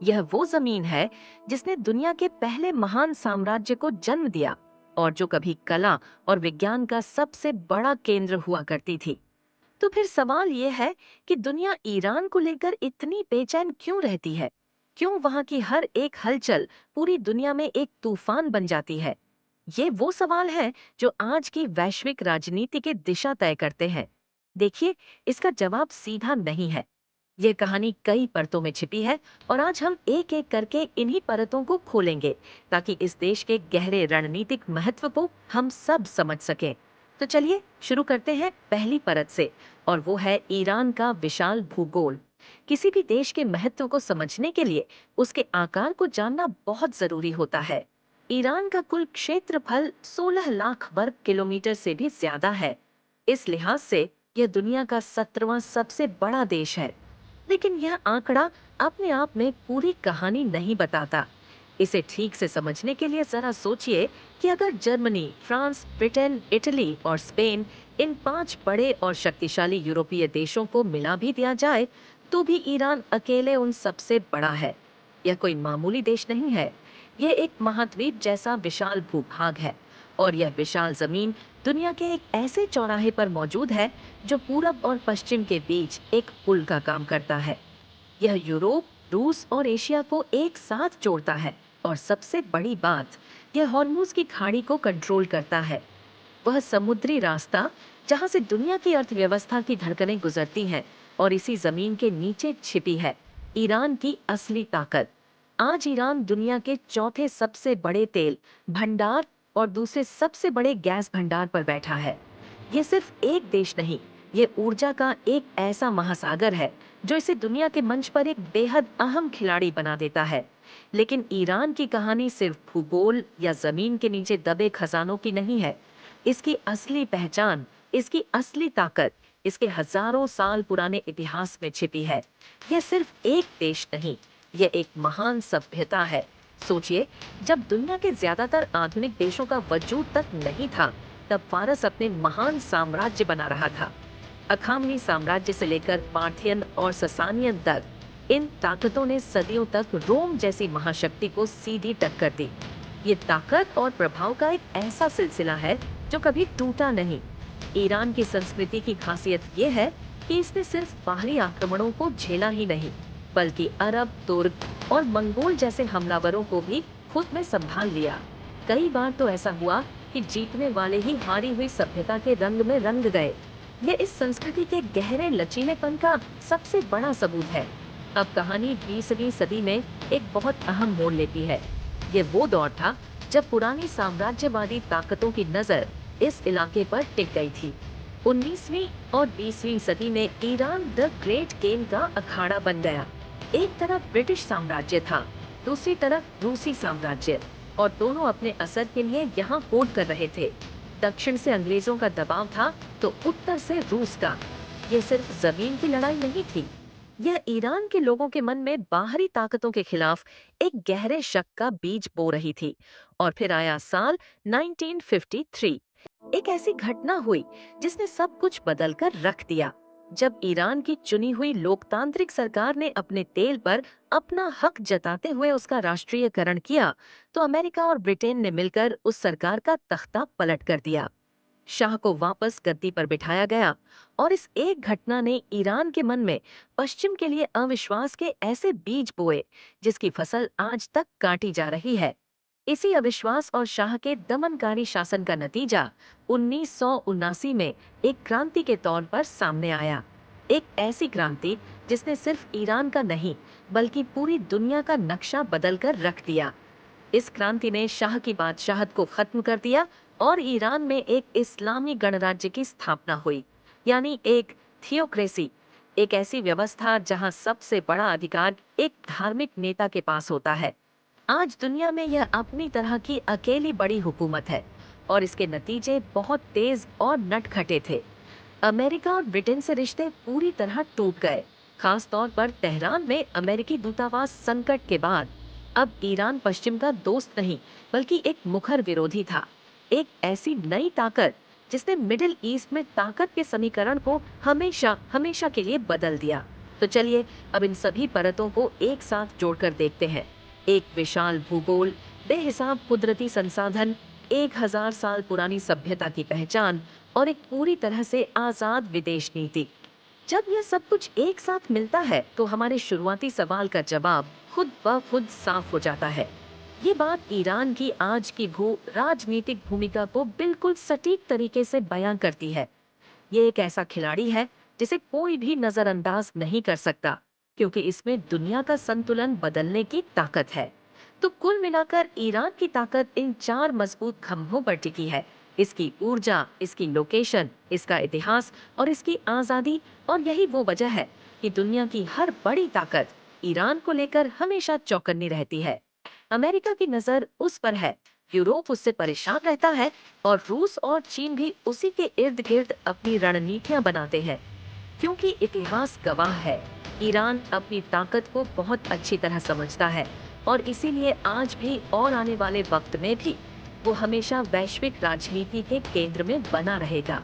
यह वो जमीन है जिसने दुनिया के पहले महान साम्राज्य को जन्म दिया और जो कभी कला और विज्ञान का सबसे बड़ा केंद्र हुआ करती थी। तो फिर सवाल यह है कि दुनिया ईरान को लेकर इतनी बेचैन क्यों रहती है? क्यों वहां की हर एक हलचल पूरी दुनिया में एक तूफान बन जाती है? ये वो सवाल है जो आज की वैश्विक राजनीति की दिशा तय करते हैं। देखिए, इसका जवाब सीधा नहीं है। ये कहानी कई परतों में छिपी है और आज हम एक एक करके इन्हीं परतों को खोलेंगे ताकि इस देश के गहरे रणनीतिक महत्व को हम सब समझ सकें। तो चलिए शुरू करते हैं पहली परत से, और वो है ईरान का विशाल भूगोल। किसी भी देश के महत्व को समझने के लिए उसके आकार को जानना बहुत जरूरी होता है। ईरान का कुल क्षेत्रफल 16 लाख वर्ग किलोमीटर से भी ज्यादा है। इस लिहाज से यह दुनिया का 17वां सबसे बड़ा देश है। लेकिन यह आंकड़ा अपने आप में पूरी कहानी नहीं बताता। इसे ठीक से समझने के लिए जरा सोचिए कि अगर जर्मनी, फ्रांस, ब्रिटेन, इटली और स्पेन, इन 5 बड़े और शक्तिशाली यूरोपीय देशों को मिला भी दिया जाए, तो भी ईरान अकेले उन सबसे बड़ा है। यह कोई मामूली देश नहीं है। यह एक महाद्वीप जैसा विशाल भूभाग है, और यह विशाल जमीन दुनिया के एक ऐसे चौराहे पर मौजूद है जो पूरब और पश्चिम के बीच एक पुल का काम करता है। यह यूरोप, रूस और एशिया को एक साथ जोड़ता है, और सबसे बड़ी बात, यह हॉर्मुज की खाड़ी को कंट्रोल करता है। वह समुद्री रास्ता जहां से दुनिया की अर्थव्यवस्था की धड़कनें गुजरती हैं, और इसी जमीन के नीचे छिपी है ईरान की असली ताकत। आज ईरान दुनिया के चौथे सबसे बड़े तेल भंडार और दूसरे सबसे बड़े गैस भंडार पर बैठा है। ये सिर्फ एक देश नहीं, ये ऊर्जा का एक ऐसा महासागर है जो इसे दुनिया के मंच पर एक बेहद अहम खिलाड़ी बना देता है। लेकिन ईरान की कहानी सिर्फ भूगोल या जमीन के नीचे दबे खजानों की नहीं है। इसकी असली पहचान, इसकी असली ताकत, इसके हजारों साल पुराने इतिहास में छिपी है। यह सिर्फ एक देश नहीं, यह एक महान सभ्यता है। सोचिए, जब दुनिया के ज्यादातर आधुनिक देशों का वजूद तक नहीं था, तब फारस अपने महान साम्राज्य बना रहा था। अखामनी साम्राज्य से लेकर पार्थियन और ससानियन तक, इन ताकतों ने सदियों तक रोम जैसी महाशक्ति को सीधी टक्कर दी। ये ताकत और प्रभाव का एक ऐसा सिलसिला है जो कभी टूटा नहीं। ईरान की संस्कृति की खासियत ये है कि इसने सिर्फ बाहरी आक्रमणों को झेला ही नहीं, बल्कि अरब, तुर्क और मंगोल जैसे हमलावरों को भी खुद में संभाल लिया। कई बार तो ऐसा हुआ कि जीतने वाले ही हारी हुई सभ्यता के रंग में रंग गए। ये इस संस्कृति के गहरे लचीलेपन का सबसे बड़ा सबूत है। अब कहानी 20वीं सदी में एक बहुत अहम मोड़ लेती है। ये वो दौर था जब पुरानी साम्राज्यवादी ताकतों की नजर इस इलाके पर टिक गई थी। 19वीं और 20वीं सदी में ईरान द ग्रेट गेम का अखाड़ा बन गया। एक तरफ ब्रिटिश साम्राज्य था, दूसरी तरफ रूसी साम्राज्य, और दोनों अपने असर के लिए यहाँ पोर कर रहे थे। दक्षिण से अंग्रेजों का दबाव था, तो उत्तर से रूस का। ये सिर्फ जमीन की लड़ाई नहीं थी, यह ईरान के लोगों के मन में बाहरी ताकतों के खिलाफ एक गहरे शक का बीज बो रही थी। और फिर आया साल 1953। एक ऐसी घटना हुई जिसने सब कुछ बदल कर रख दिया। जब ईरान की चुनी हुई लोकतांत्रिक सरकार ने अपने तेल पर अपना हक जताते हुए उसका राष्ट्रीयकरण किया, तो अमेरिका और ब्रिटेन ने मिलकर उस सरकार का तख्ता पलट कर दिया। शाह को वापस गद्दी पर बिठाया गया, और इस एक घटना ने ईरान के मन में पश्चिम के लिए अविश्वास के ऐसे बीज बोए जिसकी फसल आज तक काटी जा रही है। इसी अविश्वास और शाह के दमनकारी शासन का नतीजा 1979 में एक क्रांति के तौर पर सामने आया। एक ऐसी क्रांति जिसने सिर्फ ईरान का नहीं, बल्कि पूरी दुनिया का नक्शा बदल कर रख दिया। इस क्रांति ने शाह की बादशाहत को खत्म कर दिया, और ईरान में एक इस्लामी गणराज्य की स्थापना हुई, यानी एक थियोक्रेसी। एक ऐसी व्यवस्था जहां सबसे बड़ा अधिकार एक धार्मिक नेता के पास होता है। आज दुनिया में यह अपनी तरह की अकेली बड़ी हुकूमत है, और इसके नतीजे बहुत तेज और नटखटे थे। अमेरिका और ब्रिटेन से रिश्ते पूरी तरह टूट गए, खास तौर पर तेहरान में अमेरिकी दूतावास संकट के बाद। अब ईरान पश्चिम का दोस्त नहीं, बल्कि एक मुखर विरोधी था। एक ऐसी नई ताकत जिसने मिडिल ईस्ट में ताकत के समीकरण को हमेशा हमेशा के लिए बदल दिया। तो चलिए अब इन सभी परतों को एक साथ जोड़कर देखते हैं। एक विशाल भूगोल, बेहिसाब कुदरती संसाधन, 1000 साल पुरानी सभ्यता की पहचान और एक पूरी तरह से आजाद विदेश नीति। जब यह सब कुछ एक साथ मिलता है तो हमारे शुरुआती सवाल का जवाब खुद ब खुद साफ हो जाता है। ये बात ईरान की आज की भू राजनीतिक भूमिका को बिल्कुल सटीक तरीके से बयां करती है। ये एक ऐसा खिलाड़ी है जिसे कोई भी नजरअंदाज नहीं कर सकता, क्योंकि इसमें दुनिया का संतुलन बदलने की ताकत है। तो कुल मिलाकर ईरान की ताकत इन चार मजबूत खंभों पर टिकी है। इसकी ऊर्जा, इसकी लोकेशन, इसका इतिहास और इसकी आजादी। और यही वो वजह है कि दुनिया की हर बड़ी ताकत ईरान को लेकर हमेशा चौकन्नी रहती है। अमेरिका की नजर उस पर है, यूरोप उससे परेशान रहता है और रूस और चीन भी उसी के इर्द गिर्द अपनी रणनीतियां बनाते हैं। क्योंकि इतिहास गवाह है, ईरान अपनी ताकत को बहुत अच्छी तरह समझता है और इसीलिए आज भी और आने वाले वक्त में भी वो हमेशा वैश्विक राजनीति के केंद्र में बना रहेगा।